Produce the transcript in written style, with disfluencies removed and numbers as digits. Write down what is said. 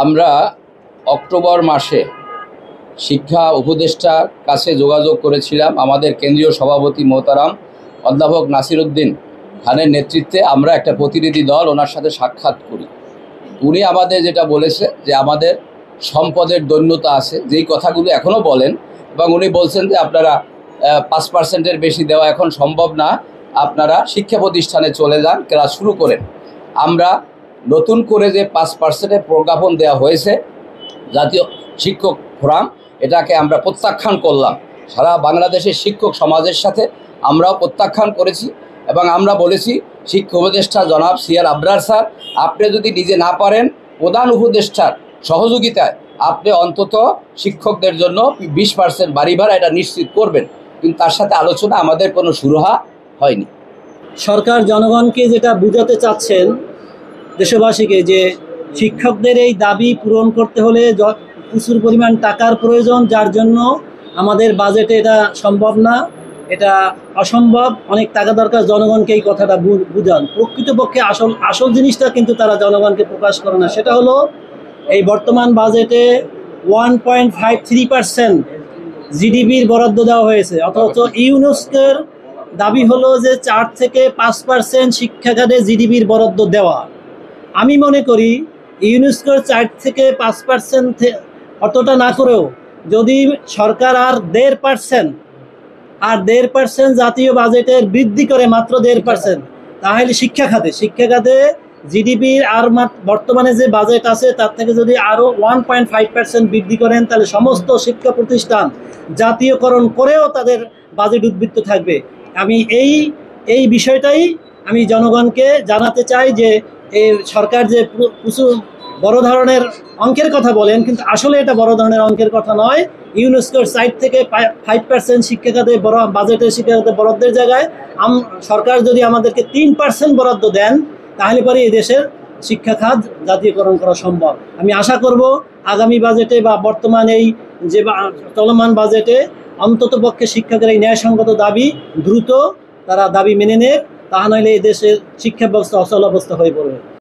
আমরা অক্টোবর মাসে শিক্ষা উপদেষ্টার কাছে যোগাযোগ করেছিলাম। আমাদের কেন্দ্রীয় সভাপতি মোহতারাম অধ্যাপক নাসিরউদ্দিন খানের নেতৃত্বে আমরা একটা প্রতিনিধি দল ওনার সাথে সাক্ষাৎ করি। উনি আমাদের যেটা বলেছে যে আমাদের সম্পদের দৈন্যতা আছে, যেই কথাগুলো এখনও বলেন, এবং উনি বলছেন যে আপনারা 5%-এর বেশি দেওয়া এখন সম্ভব না, আপনারা শিক্ষা প্রতিষ্ঠানে চলে যান, ক্লাস শুরু করেন। আমরা নতুন করে যে 5%-এর প্রজ্ঞাপন দেওয়া হয়েছে জাতীয় শিক্ষক ফোরাম, এটাকে আমরা প্রত্যাখ্যান করলাম। সারা বাংলাদেশের শিক্ষক সমাজের সাথে আমরাও প্রত্যাখ্যান করেছি এবং আমরা বলেছি শিক্ষা উপদেষ্টা জনাব সিআর আবরার স্যার, আপনি যদি নিজে না পারেন প্রধান উপদেষ্টার সহযোগিতায় আপনি অন্তত শিক্ষকদের জন্য 20% বাড়ি ভাড়া এটা নিশ্চিত করবেন। কিন্তু তার সাথে আলোচনা আমাদের কোনো সুরাহা হয়নি। সরকার জনগণকে যেটা বুঝাতে চাচ্ছেন দেশবাসীকে, যে শিক্ষকদের এই দাবি পূরণ করতে হলে প্রচুর পরিমাণ টাকার প্রয়োজন, যার জন্য আমাদের বাজেটে এটা সম্ভব না, এটা অসম্ভব, অনেক টাকা দরকার। জনগণকে এই কথাটা বুঝান। প্রকৃতপক্ষে আসল জিনিসটা কিন্তু তারা জনগণকে প্রকাশ করে না। সেটা হলো এই বর্তমান বাজেটে 1.53% জিডিপির বরাদ্দ দেওয়া হয়েছে, অথচ ইউনেস্কোর দাবি হলো যে 4 থেকে 5% শিক্ষা খাতে জিডিপির বরাদ্দ দেওয়া। আমি মনে করি ইউনেস্কোর 4 থেকে 5% অতটা না করেও যদি সরকার আর 1.5% জাতীয় বাজেটের বৃদ্ধি করে, মাত্র 1.5%, তাহলে শিক্ষা খাতে জিডিপির আর বর্তমানে যে বাজেট আছে তার থেকে যদি আরও 1.5% বৃদ্ধি করেন, তাহলে সমস্ত শিক্ষা প্রতিষ্ঠান জাতীয়করণ করেও তাদের বাজেট উদ্বৃত্ত থাকবে। আমি এই বিষয়টাই আমি জনগণকে জানাতে চাই যে এই সরকার যে প্রচুর বড় ধরনের অঙ্কের কথা বলেন, কিন্তু আসলে এটা বড় ধরনের অঙ্কের কথা নয়। ইউনেস্কোর সাইড থেকে 5% শিক্ষা খাতে বাজেটের শিক্ষা খাতে বরাদ্দের জায়গায় সরকার যদি আমাদেরকে 3% বরাদ্দ দেন, তাহলে পরে এই দেশের শিক্ষা খাত জাতীয়করণ করা সম্ভব। আমি আশা করব আগামী বাজেটে বা বর্তমান এই যে চলমান বাজেটে অন্ততপক্ষে শিক্ষকের এই ন্যায়সঙ্গত দাবি দ্রুত তারা দাবি মেনে নেয়, তা নইলে এই দেশের শিক্ষা ব্যবস্থা অচল অবস্থা হয়ে পড়বে।